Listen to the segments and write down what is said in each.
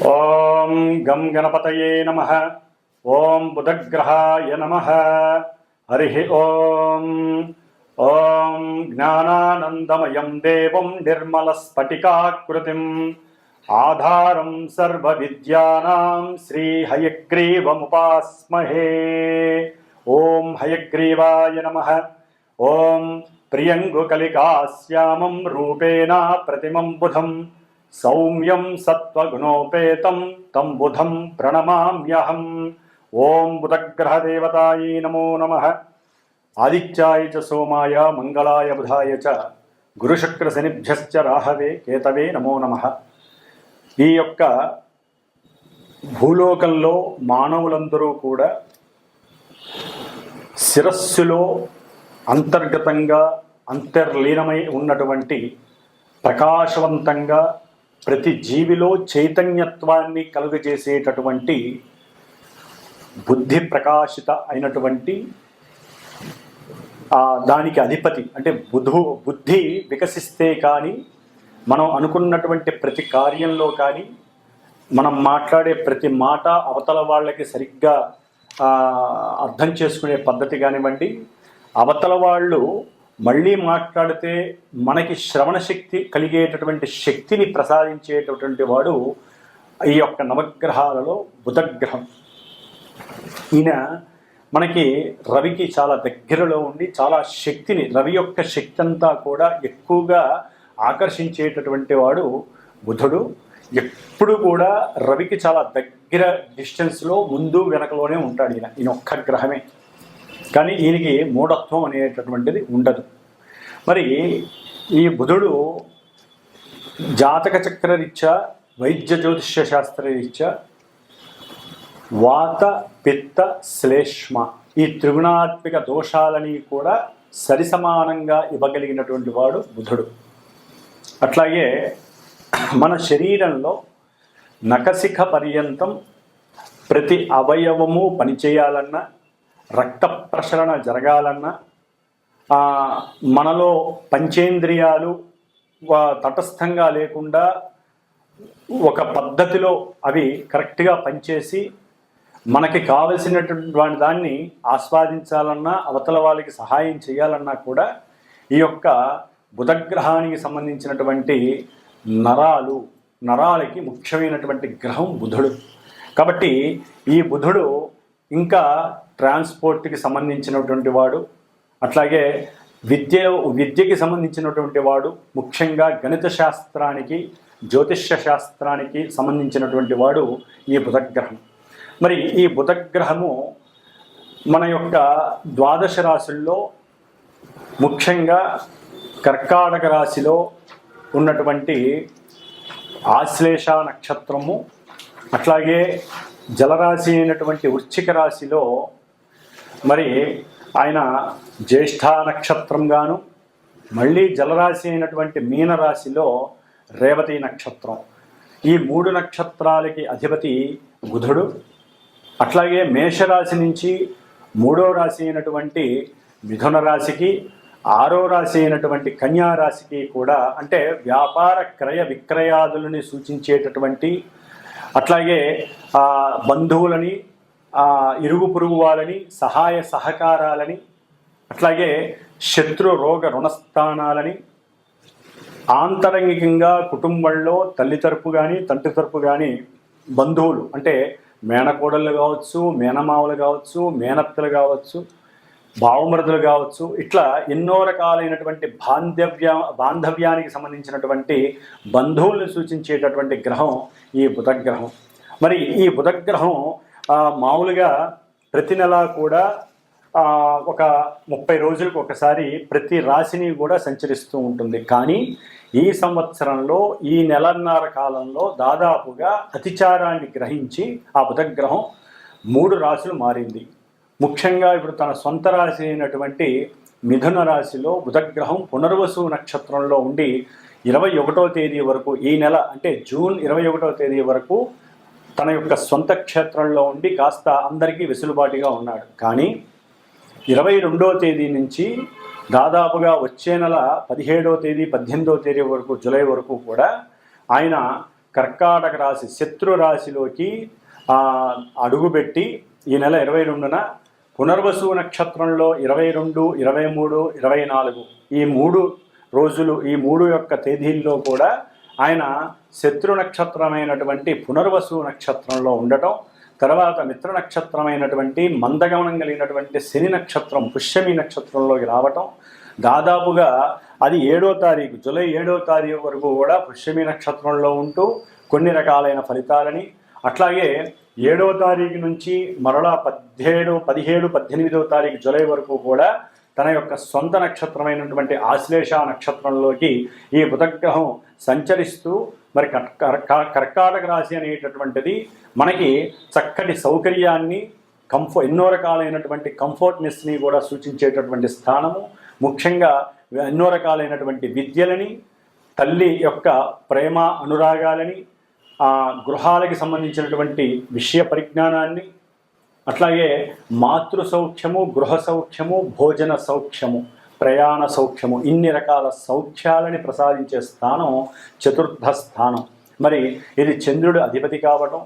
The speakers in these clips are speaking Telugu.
ఓం గం గణపతయే నమః. ఓం బుధగ్రహాయ నమః. హరి ఓం. ఓం జ్ఞానానందమయం దేవం నిర్మలస్ఫటికాకృతిం ఆధారం సర్వవిద్యానాం శ్రీహయగ్రీవముపాస్మహే. ఓం హయగ్రీవాయ నమః. ఓం ప్రియంగుకలికాశ్యామం రూపేణ ప్రతిమం బుధం సౌమ్యం సత్వగుణోపేతం తం బుధం ప్రణమామ్యహం. ఓం బుధగ్రహదేవతాయై నమో నమః. ఆదిత్యాయ చ సోమాయ మంగళాయ బుధాయ చ గురుశుక్రశనిభ్యశ్చ రాహవే కేతవే నమో నమః. ఈ యొక్క భూలోకంలో మానవులందరూ కూడా శిరస్సులో అంతర్గతంగా అంతర్లీనమై ఉన్నటువంటి ప్రకాశవంతంగా ప్రతి జీవిలో చైతన్యత్వాన్ని కలుగజేసేటటువంటి బుద్ధి ప్రకాశిత అయినటువంటి దానికి అధిపతి అంటే బుద్ధి వికసిస్తే కానీ మనం అనుకున్నటువంటి ప్రతి కార్యంలో కానీ మనం మాట్లాడే ప్రతి మాట అవతల వాళ్ళకి సరిగ్గా అర్థం చేసుకునే పద్ధతి కానివ్వండి, అవతల వాళ్ళు మళ్ళీ మాట్లాడితే మనకి శ్రవణ శక్తి కలిగేటటువంటి శక్తిని ప్రసాదించేటటువంటి వాడు ఈ యొక్క నవగ్రహాలలో బుధగ్రహం. ఈయన మనకి రవికి చాలా దగ్గరలో ఉండి చాలా శక్తిని, రవి యొక్క శక్తి అంతా కూడా ఎక్కువగా ఆకర్షించేటటువంటి వాడు బుధుడు. ఎప్పుడు కూడా రవికి చాలా దగ్గర డిస్టెన్స్లో ముందు వెనకలోనే ఉంటాడు ఈయన ఒక్క గ్రహమే. కానీ ఈయనకి మూఢత్వం అనేటటువంటిది ఉండదు. మరి ఈ బుధుడు జాతక చక్రరీత్యా, వైద్య జ్యోతిష్య శాస్త్రరీత్యా వాత పిత్త శ్లేష్మ ఈ త్రిగుణాత్మిక దోషాలని కూడా సరిసమానంగా ఇవ్వగలిగినటువంటి వాడు బుధుడు. అట్లాగే మన శరీరంలో నఖశిఖ పర్యంతం ప్రతి అవయవము పనిచేయాలన్నా, రక్త ప్రసరణ జరగాలన్నా, మనలో పంచేంద్రియాలు తటస్థంగా లేకుండా ఒక పద్ధతిలో అవి కరెక్ట్గా పనిచేసి మనకి కావలసినటువంటి దాన్ని ఆస్వాదించాలన్నా, అవతల వాళ్ళకి సహాయం చేయాలన్నా కూడా ఈ యొక్క బుధగ్రహానికి సంబంధించినటువంటి నరాలకి ముఖ్యమైనటువంటి గ్రహం బుధుడు. కాబట్టి ఈ బుధుడు ఇంకా ట్రాన్స్పోర్ట్కి సంబంధించినటువంటి వాడు, అట్లాగే విద్యకి సంబంధించినటువంటి వాడు, ముఖ్యంగా గణిత శాస్త్రానికి జ్యోతిష్య శాస్త్రానికి సంబంధించినటువంటి వాడు ఈ బుధగ్రహం. మరి ఈ బుధగ్రహము మన యొక్క ద్వాదశ రాశుల్లో ముఖ్యంగా కర్కాటక రాశిలో ఉన్నటువంటి ఆశ్లేష నక్షత్రము, అట్లాగే జలరాశి అయినటువంటి వృశ్చిక రాశిలో మరి ఆయన జ్యేష్ఠ నక్షత్రంగాను, మళ్ళీ జలరాశి అయినటువంటి మీనరాశిలో రేవతి నక్షత్రం. ఈ 3 నక్షత్రాలకి అధిపతి బుధుడు. అట్లాగే మేషరాశి నుంచి 3వ రాశి అయినటువంటి మిథున రాశికి, 6వ రాశి అయినటువంటి కన్యా రాశికి కూడా, అంటే వ్యాపార క్రయ విక్రయాదులని సూచించేటటువంటి, అట్లాగే బంధువులని, ఇరుగు పొరుగు వాళ్ళని, సహాయ సహకారాలని, అట్లాగే శత్రు రోగ రుణస్థానాలని, ఆంతరంగికంగా కుటుంబంలో తల్లి తరపు కానీ తండ్రి తరపు కానీ బంధువులు అంటే మేనకోడళ్ళు కావచ్చు, మేనమావులు కావచ్చు, మేనత్తలు కావచ్చు, భావమరుదులు కావచ్చు, ఇట్లా ఎన్నో రకాలైనటువంటి బాంధవ్యానికి సంబంధించినటువంటి బంధువులను సూచించేటటువంటి గ్రహం ఈ బుధగ్రహం. మరి ఈ బుధగ్రహం మామూలుగా ప్రతి నెల కూడా ఒక 30 రోజులకు ఒకసారి ప్రతి రాశిని కూడా సంచరిస్తూ ఉంటుంది. కానీ ఈ సంవత్సరంలో ఈ నెలన్నర కాలంలో దాదాపుగా అతిచారాన్ని గ్రహించి ఆ బుధగ్రహం 3 రాశులు మారింది. ముఖ్యంగా ఇప్పుడు తన సొంత రాశి అయినటువంటి మిథున రాశిలో బుధగ్రహం పునర్వసు నక్షత్రంలో ఉండి 21వ తేదీ వరకు, ఈ నెల అంటే జూన్ 21వ తేదీ వరకు తన యొక్క సొంత క్షేత్రంలో ఉండి కాస్త అందరికీ వెసులుబాటుగా ఉన్నాడు. కానీ 22వ తేదీ నుంచి దాదాపుగా వచ్చే నెల 17వ తేదీ 18వ తేదీ వరకు, జూలై వరకు కూడా ఆయన కర్కాటక రాశి శత్రు రాశిలోకి అడుగుపెట్టి ఈ నెల 22న పునర్వసు నక్షత్రంలో 22, 23, 24 ఈ 3 రోజులు, ఈ 3 యొక్క తేదీల్లో కూడా ఆయన శత్రు నక్షత్రమైనటువంటి పునర్వసు నక్షత్రంలో ఉండటం, తర్వాత మిత్ర నక్షత్రమైనటువంటి మందగమనం కలిగినటువంటి శని నక్షత్రం పుష్యమి నక్షత్రంలోకి రావటం, దాదాపుగా అది 7వ తారీఖు జూలై 7వ తారీఖు వరకు కూడా పుష్యమి నక్షత్రంలో ఉంటూ కొన్ని రకాలైన ఫలితాలని, అట్లాగే 7వ తారీఖు నుంచి మరలా 17, 18వ తారీఖు జూలై వరకు కూడా తన యొక్క సొంత నక్షత్రమైనటువంటి ఆశ్లేష నక్షత్రంలోకి ఈ బుధగ్రహం సంచరిస్తూ మరి కర్కాటక రాశి అనేటటువంటిది మనకి చక్కటి సౌకర్యాన్ని ఎన్నో రకాలైనటువంటి కంఫర్ట్నెస్ని కూడా సూచించేటటువంటి స్థానము. ముఖ్యంగా ఎన్నో రకాలైనటువంటి విద్యలని, తల్లి యొక్క ప్రేమ అనురాగాలని, గృహాలకి సంబంధించినటువంటి విషయ పరిజ్ఞానాన్ని, అట్లాగే మాతృ సౌఖ్యము, గృహ సౌఖ్యము, భోజన సౌఖ్యము, ప్రయాణ సౌఖ్యము, ఇన్ని రకాల సౌఖ్యాలని ప్రసాదించే స్థానం చతుర్థ స్థానం. మరి ఇది చంద్రుడు అధిపతి కావటం,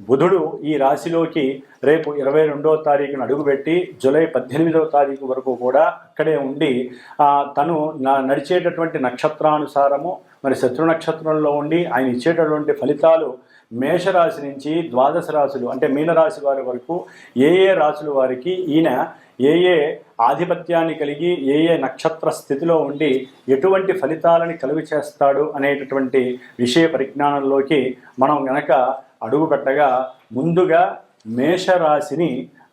బుధుడు ఈ రాశిలోకి రేపు 22వ తారీఖున అడుగుపెట్టి జూలై 18వ తారీఖు వరకు కూడా అక్కడే ఉండి తను నడిచేటటువంటి నక్షత్రానుసారము మరి శత్రు నక్షత్రంలో ఉండి ఆయన ఇచ్చేటటువంటి ఫలితాలు మేషరాశి నుంచి ద్వాదశ రాశులు అంటే మీనరాశి వారి వరకు ఏ రాశుల వారికి ఈయన ఏ ఆధిపత్యాన్ని కలిగి ఏ నక్షత్ర స్థితిలో ఉండి ఎటువంటి ఫలితాలని కలుగు చేస్తాడు అనేటటువంటి విషయ పరిజ్ఞానంలోకి మనం గనక అడుగు పెట్టగా ముందుగా మేషరాశిని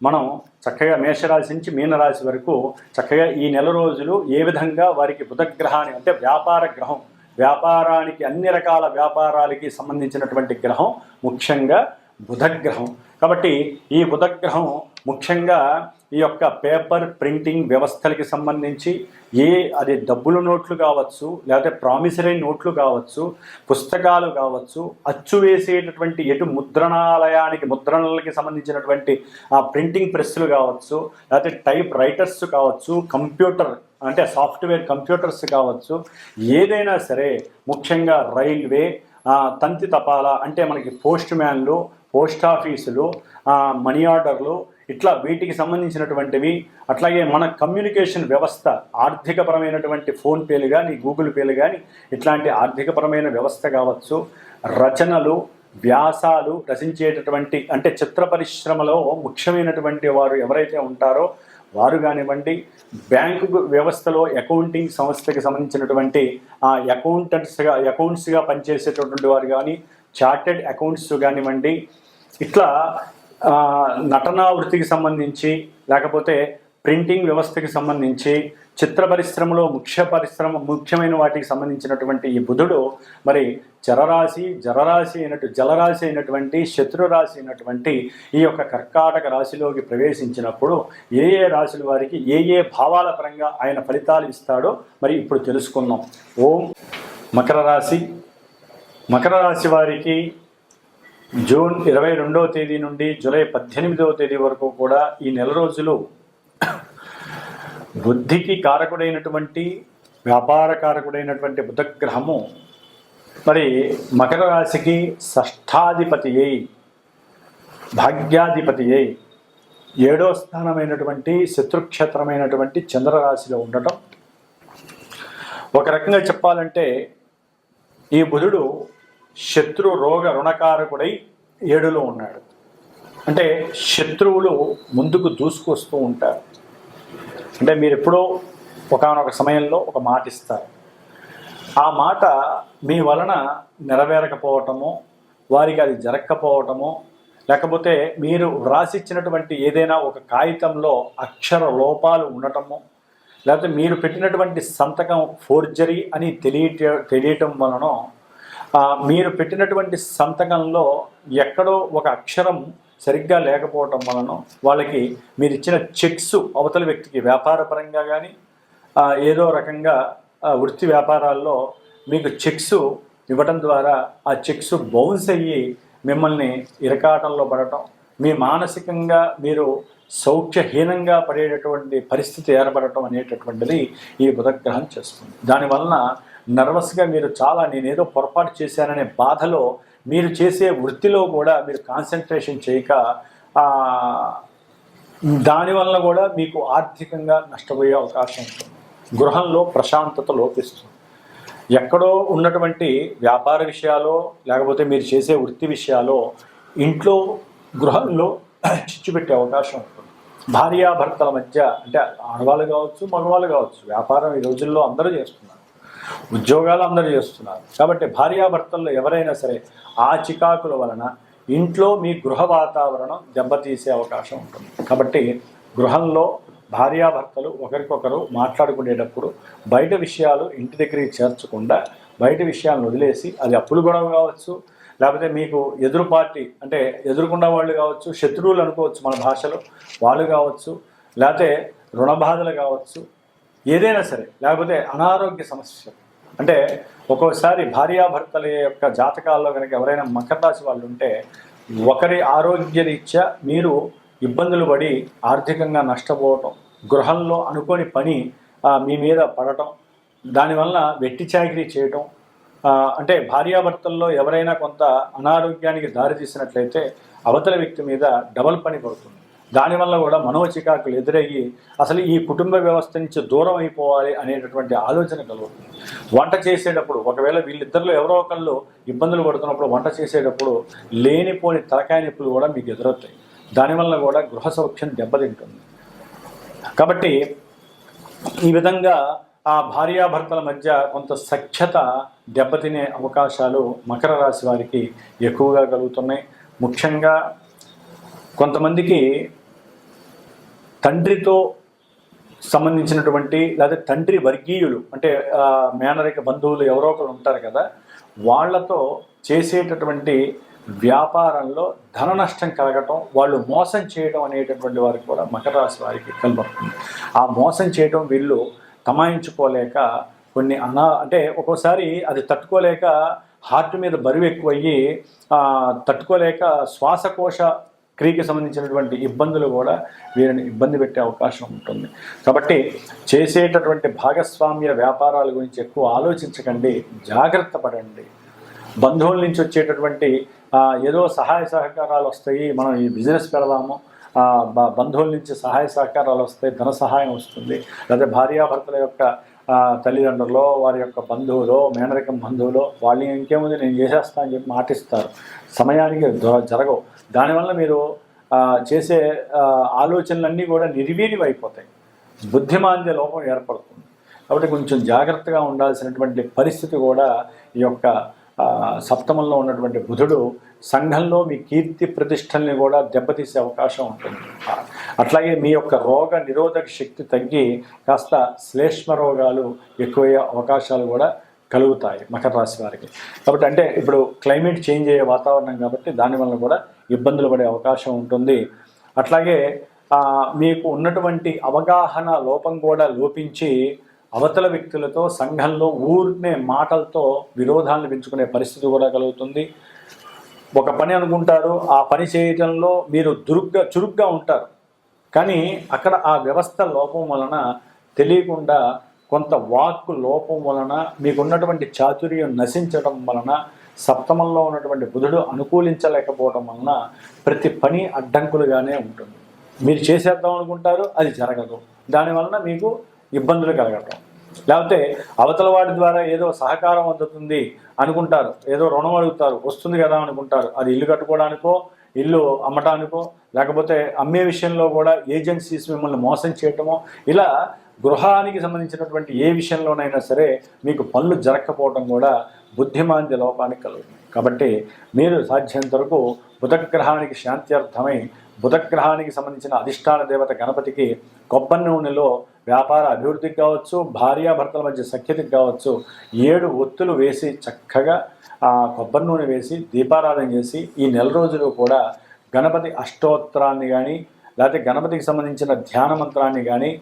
మనం చక్కగా మేషరాశి నుంచి మీనరాశి వరకు చక్కగా ఈ నెల రోజులు ఏ విధంగా వారికి బుధగ్రహాన్ని అంటే వ్యాపార గ్రహం, వ్యాపారానికి అన్ని రకాల వ్యాపారాలకి సంబంధించినటువంటి గ్రహం ముఖ్యంగా బుధగ్రహం. కాబట్టి ఈ బుధగ్రహం ముఖ్యంగా ఈ యొక్క పేపర్ ప్రింటింగ్ వ్యవస్థలకి సంబంధించి అది డబ్బుల నోట్లు కావచ్చు, లేకపోతే ప్రామిసరీ నోట్లు కావచ్చు, పుస్తకాలు కావచ్చు, అచ్చు వేసేటటువంటి ముద్రణాలయానికి ముద్రణలకి సంబంధించినటువంటి ప్రింటింగ్ ప్రెస్సులు కావచ్చు, లేకపోతే టైప్ రైటర్స్ కావచ్చు, కంప్యూటర్ అంటే సాఫ్ట్వేర్ కంప్యూటర్స్ కావచ్చు, ఏదైనా సరే ముఖ్యంగా రైల్వే, తంతి తపాలా అంటే మనకి పోస్ట్ మ్యాన్లు, పోస్ట్ ఆఫీసులు, మనీ ఆర్డర్లు, ఇట్లా వీటికి సంబంధించినటువంటివి, అట్లాగే మన కమ్యూనికేషన్ వ్యవస్థ ఆర్థికపరమైనటువంటి ఫోన్పేలు కానీ గూగుల్ పేలు కానీ ఇట్లాంటి ఆర్థికపరమైన వ్యవస్థ కావచ్చు, రచనలు, వ్యాసాలు రచించేటటువంటి అంటే చిత్ర పరిశ్రమలో ముఖ్యమైనటువంటి వారు ఎవరైతే ఉంటారో వారు కానివ్వండి, బ్యాంకు వ్యవస్థలో అకౌంటింగ్ సంస్థకి సంబంధించినటువంటి అకౌంట్స్గా పనిచేసేటటువంటి వారు కానీ, చార్టెడ్ అకౌంట్స్ కానివ్వండి, ఇట్లా నటనా వృత్తికి సంబంధించి లేకపోతే ప్రింటింగ్ వ్యవస్థకి సంబంధించి చిత్ర పరిశ్రమలో ముఖ్యమైన వాటికి సంబంధించినటువంటి ఈ బుధుడు మరి జలరాశి అయినటువంటి శత్రురాశి అయినటువంటి ఈ యొక్క కర్కాటక రాశిలోకి ప్రవేశించినప్పుడు ఏ రాశుల వారికి ఏ భావాల పరంగా ఆయన ఫలితాలు ఇస్తాడో మరి ఇప్పుడు తెలుసుకుందాం. ఓం మకర రాశి వారికి జూన్ 22వ తేదీ నుండి జూలై 18వ తేదీ వరకు కూడా ఈ నెల రోజులు బుద్ధికి కారకుడైనటువంటి వ్యాపార కారకుడైనటువంటి బుధగ్రహము మరి మకర రాశికి షష్ఠాధిపతి అయి భాగ్యాధిపతి అయి 7వ స్థానమైనటువంటి శత్రుక్షేత్రమైనటువంటి చంద్రరాశిలో ఉండటం. ఒక రకంగా చెప్పాలంటే ఈ బుధుడు శత్రు రోగ రుణకారకుడై 7లో ఉన్నాడు. అంటే శత్రువులు ముందుకు దూసుకొస్తూ ఉంటారు. అంటే మీరు ఎప్పుడో ఒకానొక సమయంలో ఒక మాట ఇస్తారు, ఆ మాట మీ వలన నెరవేరకపోవటము, వారికి అది జరగకపోవటము, లేకపోతే మీరు వ్రాసిచ్చినటువంటి ఏదైనా ఒక కాగితంలో అక్షర లోపాలు ఉండటము, లేకపోతే మీరు పెట్టినటువంటి సంతకం ఫోర్జరీ అని తెలియటం వలన మీరు పెట్టినటువంటి సంతకంలో ఎక్కడో ఒక అక్షరం సరిగ్గా లేకపోవటం వలన వాళ్ళకి మీరు ఇచ్చిన చెక్స్ అవతల వ్యక్తికి వ్యాపారపరంగా కానీ ఏదో రకంగా వృత్తి వ్యాపారాల్లో మీకు చెక్స్ ఇవ్వటం ద్వారా ఆ చెక్స్ బౌన్స్ అయ్యి మిమ్మల్ని ఇరకాటంలో పడటం, మీ మానసికంగా మీరు సౌఖ్యహీనంగా పడేటటువంటి పరిస్థితి ఏర్పడటం అనేటటువంటిది ఈ బుధగ్రహం చేస్తుంది. దానివలన నర్వస్గా మీరు చాలా నేనేదో పొరపాటు చేశాననే బాధలో మీరు చేసే వృత్తిలో కూడా మీరు కాన్సన్ట్రేషన్ చేయక దానివల్ల కూడా మీకు ఆర్థికంగా నష్టపోయే అవకాశం ఉంటుంది. గృహంలో ప్రశాంతత లోపిస్తుంది. ఎక్కడో ఉన్నటువంటి వ్యాపార విషయాలో లేకపోతే మీరు చేసే వృత్తి విషయాలో ఇంట్లో గృహంలో చిచ్చు పెట్టే అవకాశం ఉంటుంది. భార్యాభర్తల మధ్య, అంటే ఆడవాళ్ళు కావచ్చు మగవాళ్ళు కావచ్చు, వ్యాపారం ఈ రోజుల్లో అందరూ చేస్తున్నారు, ఉద్యోగాలు అందరూ చేస్తున్నారు. కాబట్టి భార్యాభర్తల్లో ఎవరైనా సరే ఆ చికాకుల వలన ఇంట్లో మీ గృహ వాతావరణం దెబ్బతీసే అవకాశం ఉంటుంది. కాబట్టి గృహంలో భార్యాభర్తలు ఒకరికొకరు మాట్లాడుకునేటప్పుడు బయట విషయాలు ఇంటి దగ్గరికి చేర్చకుండా బయట విషయాలను వదిలేసి, అది అప్పులు గొడవ కావచ్చు, లేకపోతే మీకు ఎదురు పార్టీ అంటే ఎదురుకున్న వాళ్ళు కావచ్చు, శత్రువులు అనుకోవచ్చు మన భాషలో, వాళ్ళు కావచ్చు, లేకపోతే రుణ బాధలు కావచ్చు, ఏదైనా సరే, లేకపోతే అనారోగ్య సమస్యలు. అంటే ఒక్కోసారి భార్యాభర్తల యొక్క జాతకాల్లో కనుక ఎవరైనా మకర రాశి వాళ్ళు ఉంటే ఒకరి ఆరోగ్య రీత్యా మీరు ఇబ్బందులు పడి ఆర్థికంగా నష్టపోవటం, గృహంలో అనుకోని పని మీ మీద పడటం, దానివల్ల వెట్టి చాకిరీ చేయటం, అంటే భార్యాభర్తల్లో ఎవరైనా కొంత అనారోగ్యానికి దారి తీసినట్లయితే అవతల వ్యక్తి మీద డబల్ పని పడుతుంది. దానివల్ల కూడా మనోచికాకులు ఎదురయ్యి అసలు ఈ కుటుంబ వ్యవస్థ నుంచి దూరం అయిపోవాలి అనేటటువంటి ఆలోచన కలుగుతుంది. వంట చేసేటప్పుడు ఒకవేళ వీళ్ళిద్దరిలో ఎవరో ఒకళ్ళు ఇబ్బందులు పడుతున్నప్పుడు వంట చేసేటప్పుడు లేనిపోని తలకాయ నొప్పులు కూడా మీకు ఎదురవుతాయి. దానివల్ల కూడా గృహ సౌఖ్యం దెబ్బతింటుంది. కాబట్టి ఈ విధంగా ఆ భార్యాభర్తల మధ్య కొంత సఖ్యత దెబ్బతినే అవకాశాలు మకర రాశి వారికి ఎక్కువగా కలుగుతున్నాయి. ముఖ్యంగా కొంతమందికి తండ్రితో సంబంధించినటువంటి లేదా తండ్రి వర్గీయులు అంటే మేనరిక బంధువులు ఎవరో ఒకరు ఉంటారు కదా, వాళ్లతో చేసేటటువంటి వ్యాపారంలో ధన నష్టం కలగటం, వాళ్ళు మోసం చేయడం అనేటటువంటి వారికి కూడా మకర రాశి వారికి కనబడుతుంది. ఆ మోసం చేయడం వీళ్ళు తమాయించుకోలేక కొన్ని అంటే ఒక్కోసారి అది తట్టుకోలేక హార్ట్ మీద బరువు ఎక్కువయ్యి తట్టుకోలేక శ్వాసకోశ క్రియకి సంబంధించినటువంటి ఇబ్బందులు కూడా వీరిని ఇబ్బంది పెట్టే అవకాశం ఉంటుంది. కాబట్టి చేసేటటువంటి భాగస్వామ్య వ్యాపారాల గురించి ఎక్కువ ఆలోచించకండి, జాగ్రత్త పడండి. బంధువుల నుంచి వచ్చేటటువంటి ఏదో సహాయ సహకారాలు వస్తాయి, మనం ఈ బిజినెస్ పెడదాము, బంధువుల నుంచి సహాయ సహకారాలు వస్తాయి, ధన సహాయం వస్తుంది, లేదా భార్యాభర్తల యొక్క తల్లిదండ్రులు, వారి యొక్క బంధువులు, మేనరికం బంధువులు, వాళ్ళని ఇంకేముంది నేను చేసేస్తా అని చెప్పి మాటిస్తారు, సమయానికి జరగవు. దానివల్ల మీరు చేసే ఆలోచనలన్నీ కూడా నిర్వీర్యం అయిపోతాయి, బుద్ధిమాంద్య లోపం ఏర్పడుతుంది. కాబట్టి కొంచెం జాగ్రత్తగా ఉండాల్సినటువంటి పరిస్థితి కూడా ఈ యొక్క సప్తమంలో ఉన్నటువంటి బుధుడు సంఘంలో మీ కీర్తి ప్రతిష్టల్ని కూడా దెబ్బతీసే అవకాశం ఉంటుంది. అట్లాగే మీ యొక్క రోగ నిరోధక శక్తి తగ్గి కాస్త శ్లేష్మ రోగాలు ఎక్కువయ్యే అవకాశాలు కూడా కలుగుతాయి మకర రాశి వారికి. కాబట్టి అంటే ఇప్పుడు క్లైమేట్ చేంజ్ అయ్యే వాతావరణం కాబట్టి దానివల్ల కూడా ఇబ్బందులు పడే అవకాశం ఉంటుంది. అట్లాగే మీకు ఉన్నటువంటి అవగాహన లోపం కూడా లోపించి అవతల వ్యక్తులతో సంఘంలో ఊరినే మాటలతో విరోధాలను పెంచుకునే పరిస్థితి కూడా కలుగుతుంది. ఒక పని అనుకుంటారు, ఆ పని చేయడంలో మీరు చురుగ్గా ఉంటారు, కానీ అక్కడ ఆ వ్యవస్థ లోపం వలన తెలియకుండా కొంత వాక్కు లోపం వలన మీకున్నటువంటి చాతుర్యం నశించడం వలన సప్తమంలో ఉన్నటువంటి బుధుడు అనుకూలించలేకపోవడం వలన ప్రతి పని అడ్డంకులుగానే ఉంటుంది. మీరు చేసేద్దాం అనుకుంటారు, అది జరగదు, దానివలన మీకు ఇబ్బందులు కలగటం, లేకపోతే అవతల వాడి ద్వారా ఏదో సహకారం అందుతుంది అనుకుంటారు, ఏదో రుణం అడుగుతారు, వస్తుంది కదా అనుకుంటారు, అది ఇల్లు కట్టుకోవడానికో ఇల్లు అమ్మటానికో లేకపోతే అమ్మే విషయంలో కూడా ఏజెన్సీస్ మిమ్మల్ని మోసం చేయటమో, ఇలా గృహానికి సంబంధించినటువంటి ఏ విషయంలోనైనా సరే మీకు పనులు జరగకపోవడం కూడా బుద్ధిమాంద్య లోపానికి కలుగుతుంది. కాబట్టి మీరు సాధ్యంత వరకు బుధగ్రహానికి శాంత్యర్థమై బుధగ్రహానికి సంబంధించిన అధిష్టాన దేవత గణపతికి కొబ్బరి నూనెలో వ్యాపార అభివృద్ధికి కావచ్చు, భార్యాభర్తల మధ్య సఖ్యతకి కావచ్చు 7 ఒత్తులు వేసి చక్కగా కొబ్బరి నూనె వేసి దీపారాధన చేసి ఈ నెల రోజులు కూడా గణపతి అష్టోత్తరాన్ని కానీ లేకపోతే గణపతికి సంబంధించిన ధ్యాన మంత్రాన్ని కానీ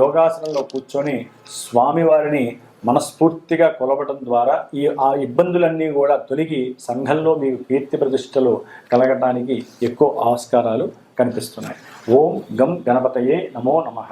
యోగాసనంలో కూర్చొని స్వామివారిని మనస్ఫూర్తిగా కొలవటం ద్వారా ఆ ఇబ్బందులన్నీ కూడా తొలగి సంఘంలో మీకు కీర్తి ప్రతిష్టలు కలగటానికి ఎక్కువ ఆస్కారాలు కనిపిస్తున్నాయి. ఓం గం గణపతయే నమో నమః.